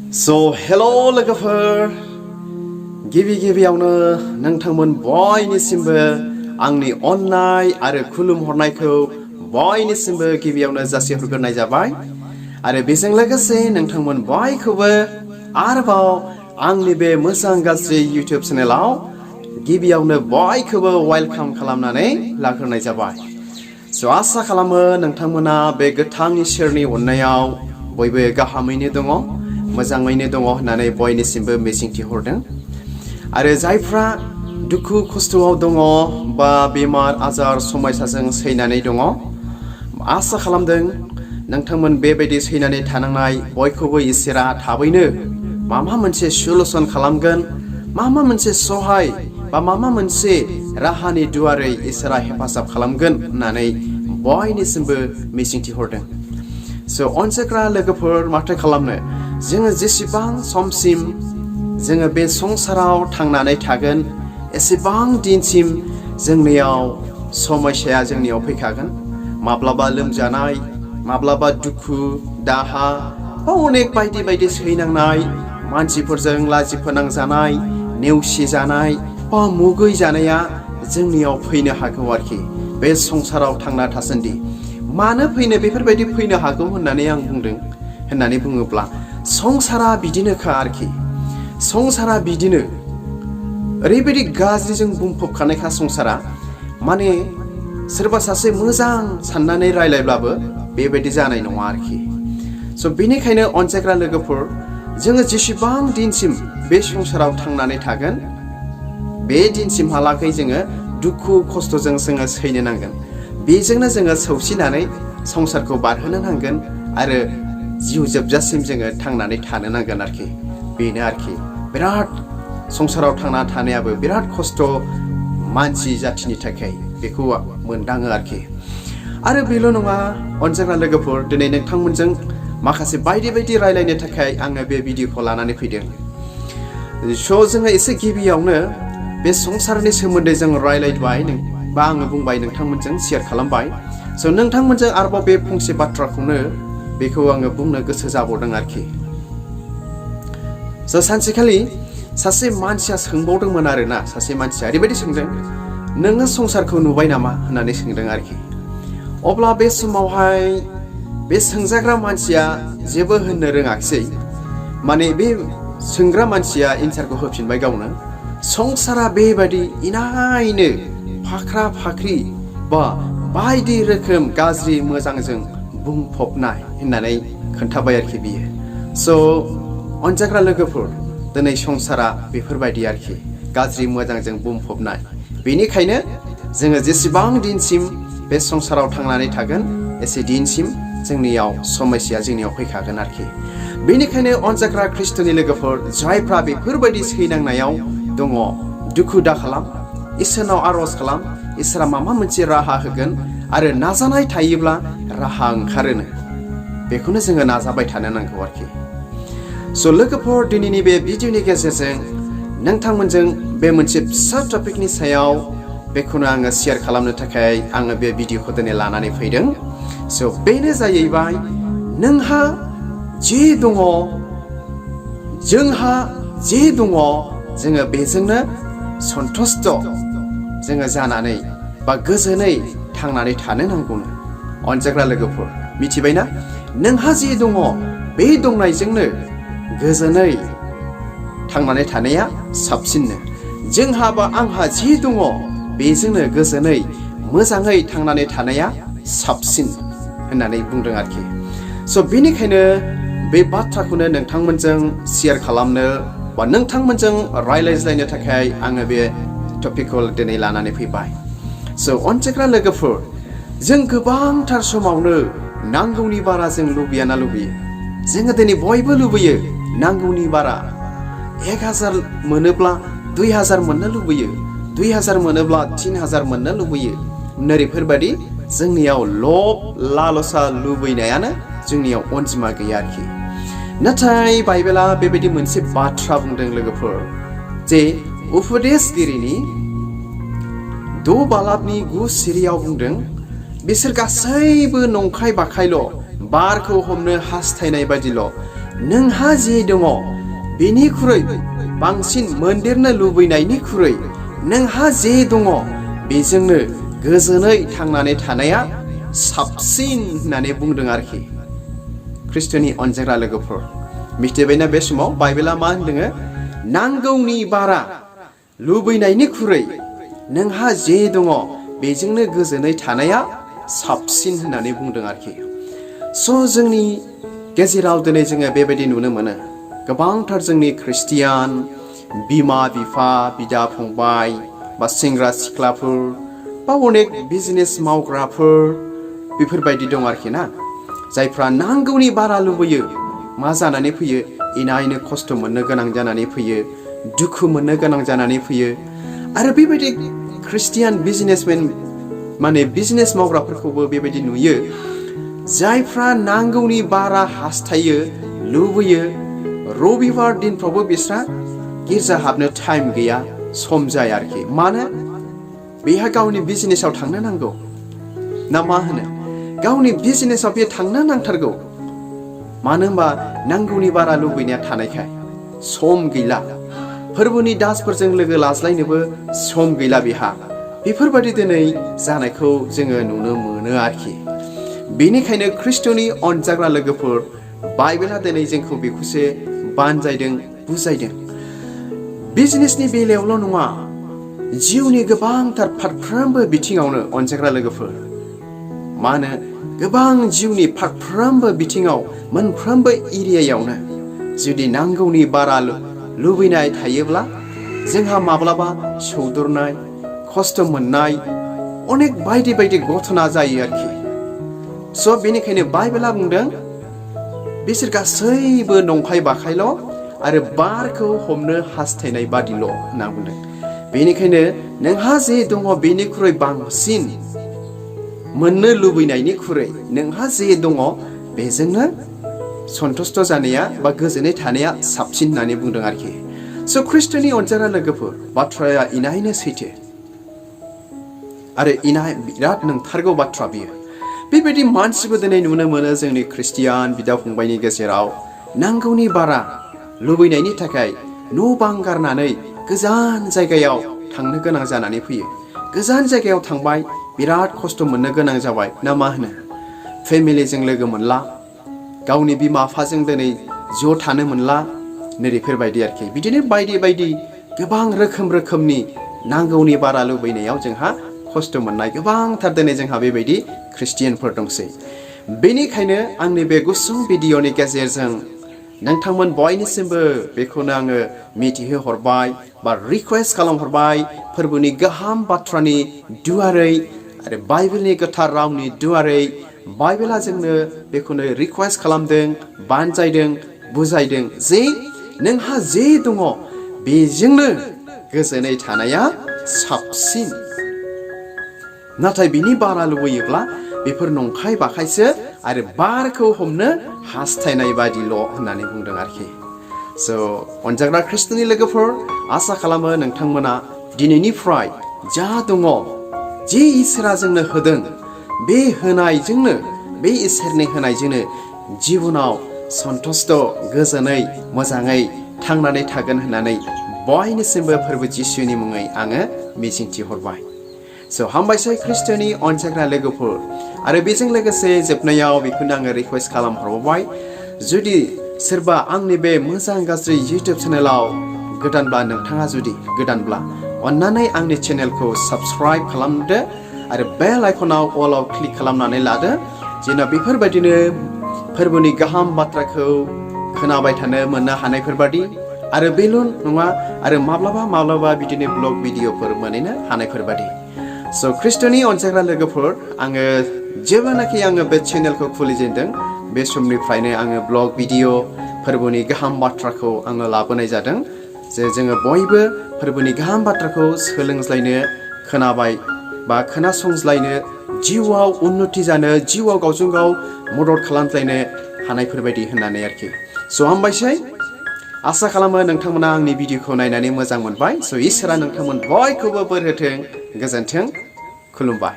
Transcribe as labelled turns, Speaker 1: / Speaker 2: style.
Speaker 1: hello लोगोफोर गिबियावनो नोंथांमोन बयनिसिमबो आंनि अननाय आरो खुलुमहरनायखौ बयनिसिमबो गिबियावनो जासिहरग्रोनाय जाबाय आरो बेजों लोगोसे नोंथांमोन बयखौबो आरोबाव आंनि बे मोजां गाज्रि YouTube चेनेलाव गिबियावनो बयखौबो वेलकाम खालामनानै लाग्रोनाय जाबाय। आसा खालामो नोंथांमोना बे गोथां इसोरनि अननायाव बयबो गाहामैनो दङ, मोजाङैनो दङ होननानै बयनिसिमबो मिजिंथिहरदों। आरो जायफ्रा दुखु खस्थ'आव दङ बा बेमार आजार समयसाजों सैनानै दङ, आसा खालामदों नोंथांमोन बेबायदि सैनानै थानांनाय बयखौबो इसोरा थाबैनो माबा मोनसे सलुसन खालामगोन, माबा मोनसे सहाय बा माबा मोनसे राहानि दुवारै इसोरा हेफाजाब खालामगोन होननानै बयनिसिमबो मिजिंथिहरदों। अनसायग्रा लोगोफोर माथो खालामनो, जोङो जेसेबां समसिम जोङो बे संसाराव थांनानै थागोन एसेबां दिनसिम जोंनियाव समस्याया जोंनियाव फैखागोन। माब्लाबा लोमजानाय, माब्लाबा दुखु दाहा बा अनेक बायदि सैनांनाय, मानसिफोरजों लाजि फोनांजानाय, नेवसि जानाय बा मुगै जानाया जोंनियाव फैनो हागौ आरोखि बे संसाराव थांना थासान्दि। मानो फैनो बेफोरबायदि फैनो हागौ होननानै आं बुंदों होननानै बुङोब्ला संसारा बिदिनोखा आरोखि। संसारा बिदिनो ओरैबायदि गाज्रिजों बुंफबखानायखा संसारा, माने सोरबा सासे मोजां साननानै रायलायब्लाबो बेबायदि जानाय नङा आरोखि। बेनिखायनो अनसायग्रा लोगोफोर, जोङो जेसेबां दिनसिम बे संसाराव थांनानै थागोन बे दिनसिमहालागै जोङो दुखु खस्थ'जों जोङो सैनो नांगोन। बेजोंनो जोङो सौसिनानै संसारखौ बारहोनो नांगोन आरो जिउ जोबजासिम जोङो थांनानै थानो नांगोन आरोखि। बेनो आरोखि बिराद संसाराव थांना थानायाबो बिराद खस्थ' मानसि जाथिनि थाखाय, बेखौ मोनदाङो आरोखि। आरो बेल' नङा अनसायग्रा लोगोफोर, दिनै नोंथांमोनजों माखासे बायदि रायलायनो थाखाय आङो बे भिडिअखौ लानानै फैदों। जोङो एसे गिबियावनो बे संसारनि सोमोन्दै जों रायलायबाय बा आङो बुंबाय, नोंथांमोनजों शेयार खालामबाय। नोंथांमोनजों आरोबाव बे फंसे बाथ्राखौनो बेखौ आङो बुंनो गोसो जाबावदों आरोखि। सानसेखालि सासे मानसिया सोंबावदोंमोन आरोना, सासे मानसिया ओरैबायदि सोंदों, नोङो संसारखौ नुबाय नामा होननानै सोंदों आरोखि। अब्ला बे समावहाय बे सोंजाग्रा मानसिया जेबो होननो रोङाखिसै। माने बे सोंग्रा मानसिया एन्सारखौ होफिनबाय गावनो, संसारा बेबायदि इनायनो फाख्रा फाख्रि बा बायदि रोखोम गाज्रि मोजांजों बुंफबनाय होननानै खोन्थाबाय आरोखि बियो। अनजाग्रा लोगोफोर, दिनै संसारा बेफोरबायदि आरोखि, गाज्रि मोजांजों बुंफबनाय। बेनिखायनो जोङो जेसेबां दिनसिम बे संसाराव थांनानै थागोन एसे दिनसिम जोंनियाव समस्या जोंनियाव फैखागोन आरोखि। बेनिखायनो अनजाग्रा ख्रिस्ट'नि लोगोफोर, जायफ्रा बेफोरबायदि सैनांनायाव दङ, दुखु दा खालाम, इसोरनाव आर'ज खालाम, इसोरा माबा मोनसे राहा होगोन आरो नाजानाय थायोब्ला राहा ओंखारोनो। बेखौनो जोङो नाजाबाय थानो नांगौ आरोखि। लोगोफोर, दिनैनि बे भिडिअनि गेजेरजों नोंथांमोनजों बे मोनसे फिसा टपिकनि सायाव बेखौनो आङो शेयार खालामनो थाखाय आङो बे भिडिअखौ दिनै लानानै फैदों। बेनो जाहैबाय, नोंहा जे दङ, जोंहा जे दङ, जोङो बेजोंनो सन्थुष्ट जोङो जानानै बा गोजोनै थांनानै थानो नांगौनो। अनजाग्रा लोगोफोर, मिथिबायना? नोंहा जे दङ बे दंनायजोंनो गोजोनै थांनानै थानाया साबसिननो। जोंहा बा आंहा जे दङ बेजोंनो गोजोनै मोजाङै थांनानै थानाया साबसिन होननानै बुंदों आरोखि। बेनिखायनो बे बाथ्राखौनो नोंथांमोनजों शेयार खालामनो बा नोंथांमोनजों रायज्लायनो थाखाय आङो बे टपिकखौ दिनै लानानै फैबाय। अनसायग्रा लोगोफोर, जों गोबांथार समावनो नांगौनि बारा जों लुबैयाना लुबैयो। जोङो दिनै बयबो लुबैयो नांगौनि बारा। 1000 मोनोब्ला 2000 मोननो लुबैयो, 2000 मोनोब्ला 3000 मोननो लुबैयो। नोरैफोरबायदि जोंनियाव लब लालसा लुबैनायानो जोंनियाव अनजिमा गैया आरोखि। नाथाय बाइबेला बेबायदि मोनसे बाथ्रा बुंदों लोगोफोर, जे उपदेशगिरिनि 6 बालाबनि 9 सिरियाव बुंदों, बिसोर गासैबो नंखाय बाखायल', बारखौ हमनो हास्थायनाय बादिल', नोंहा जे दङ बेनिख्रुइ बांसिन मोनदेरनो लुबैनायनिख्रुइ नोंहा जे दङ बेजोंनो गोजोनै थांनानै थानाया साबसिन होननानै बुंदों आरोखि। ख्रिस्ट'नि अनजाग्रा लोगोफोर, मिथिबायना बे समाव बाइबेला मा होनदों? नांगौनि बारा लुबैनायनिख्रुइ नोंहा जे दङ बेजोंनो गोजोनै थानाया साबसिन होननानै बुंदों आरोखि। जोंनि गेजेराव दिनै जोङो बेबायदि नुनो मोनो, गोबांथार जोंनि ख्रिस्टियान बिमा बिफा बिदा फंबाय बा सेंग्रा सिख्लाफोर बा अनेक बिजनेस मावग्राफोर बेफोरबायदि दं आरोखि ना, जायफ्रा नांगौनि बारा लुबैयो। मा जानानै फैयो? इनायनो खस्थ' मोननो गोनां जानानै फैयो, दुखु मोननो गोनां जानानै फैयो। आरो बेबायदि ख्रिस्टियान बिजनेसमेन माने बिजनेस मावग्राफोरखौबो बेबायदि नुयो, जायफ्रा नांगौनि बारा हास्थायो लुबैयो। रबिबार दिनफ्रावबो बिस्रा गिर्जा हाबनो टाइम गैया, सम जाया आरोखि। मानो? बेहा गावनि बिजनेसाव थांनो नांगौ ना मा होनो? गावनि बिजनेसाव बे थांनो नांथारगौ। मानो होनबा नांगौनि बारा लुबैनाया थानायखाय सम गैला। फोरबोनि दासफोरजों लोगो लाज्लायनोबो सम गैला बेहा। बेफोरबायदि दिनै जानायखौ जोङो नुनो मोनो आरोखि। बेनिखायनो ख्रिस्ट'नि अनजाग्रा लोगोफोर, बाइबेला दिनै जोंखौ बेखौसो बानजायदों, बुजायदों। बिजनेसनि बेलायावल' नङा, जिउनि गोबांथार फारफ्रोमबो बिथिङावनो अनजाग्रा लोगोफोर, मा होनो, गोबां जिउनि फारफ्रोमबो बिथिङाव मोनफ्रोमबो एरियायावनो जुदि नांगौनि बारा लुबैनाय थायोब्ला जोंहा माब्लाबा सौदुरनाय, खस्थ' मोननाय, अनेक बायदि बायदि घटना जायो आरोखि। बेनिखायनो बाइबेला बुंदों बिसोर गासैबो नंखाय बाखायल' आरो बारखौ हमनो हास्थायनाय बादिल' होनना बुंदों। बेनिखायनो नोंहा जे दङ बेनिख्रुइ बांसिन मोननो लुबैनायनिख्रुइ नोंहा जे दङ बेजोंनो सन्तुष्ट जानाया बा गोजोनै थानाया साबसिन होननानै बुंदों आरोखि। ख्रिस्ट'नि अनजाग्रा लोगोफोर, बाथ्राया इनायनो सैथो आरो इनाय बिराद नंथारगौ बाथ्रा बियो। बेबायदि मानसिबो दिनै नुनो मोनो जोंनि ख्रिस्टियान बिदा फंबायनि गेजेराव, नांगौनि बारा लुबैनायनि थाखाय न' बां गारनानै गोजान जायगायाव थांनो गोनां जानानै फैयो। गोजान जायगायाव थांबाय, बिराद खस्थ' मोननो गोनां जाबाय ना मा होनो? फेमिलिजों लोगो मोनला, गावनि बिमा बिफाजों दिनै ज' थानो मोनला, नैबेफोरबायदि आरोखि। बिदिनो बायदि बायदि गोबां रोखोमनि नांगौनि बारा लुबैनायाव जोंहा खस्थ' मोननाय गोबांथार दिनै जोंहा बेबायदि ख्रिस्टियानफोर दंसै। बेनिखायनो आंनि बे गुसुं भिडिअ'नि गेजेरजों नोंथांमोन बयनिसिमबो बेखौनो आङो मिथिहोहरबाय बा रिकुवेस्ट खालामहरबाय, फोरबोनि गाहाम बाथ्रानि दुवारै आरो बाइबेलनि गोथार रावनि दुवारै बाइबेला जोंनो बेखौनो रिकुवेस्ट खालामदों, बानजायदों, बुजायदों जे नोंहा जे दङ बेजोंनो गोजोनै थानाया साबसिन। नाथाय बिनि बारा लुबैयोब्ला बेफोर नंखाय बाखायसो आरो बारखौ हमनो हास्थायनाय बादिल' होननानै बुंदों आरोखि। अनजाग्रा ख्रिस्ट'नि लोगोफोर, आसा खालामो नोंथांमोना दिनैनिफ्राय जा दङ, जे इसोरा जोंनो होदों, बे होनायजोंनो, बे इसोरनि होनायजोंनो जिबनाव सन्तुष्ट, गोजोनै, मोजाङै थांनानै थागोन होननानै बयनिसिमबो फोरबो जिसुनि मुङै आङो मिजिंथिहरबाय। हामबायसै ख्रिस्ट'नि अनजाग्रा लोगोफोर। आरो बेजों लोगोसे जोबनायाव बेखौनो आङो रिकुवेस्ट खालामहरबाय, जुदि सोरबा आंनि बे मोजां गाज्रि इउटिउब चेनेलाव गोदानब्ला, नोंथाङा जुदि गोदानब्ला अन्नानै आंनि चेनेलखौ साबस्क्राइब खालामदो आरो बेल आइकनाव अलाव क्लिक खालामनानै लादो, जेन' बेफोरबायदिनो फोरबोनि गाहाम बाथ्राखौ खोनाबाय थानो मोननो हानायफोरबादि, आरो बेल' नङा, आरो माब्लाबा बिदिनो ब्लग भिडिअफोर मोनहैनो हानायफोरबादि। ख्रिस्ट'नि अनजाग्रा लोगोफोर, आङो जेब्लानाखि आङो बे चेनेलखौ खुलिजेनदों बे समनिफ्रायनो आङो ब्लग भिडिअ फोरबोनि गाहाम बाथ्राखौ आङो लाबोनाय जादों, जे जोङो बयबो फोरबोनि गाहाम बाथ्राखौ सोलोंज्लायनो, खोनाबाय बा खोनासंज्लायनो, जिउआव उन्नति जानो, जिउआव गावजों गाव मदद खालामज्लायनो हानायफोरबायदि होननानै आरोखि। हामबायसै। आसा खालामो नोंथांमोना आंनि भिडिअखौ नायनानै मोजां मोनबाय। इसोरा नोंथांमोन बयखौबो बोर होथों। गोजोन्थों। खुलुमबाय।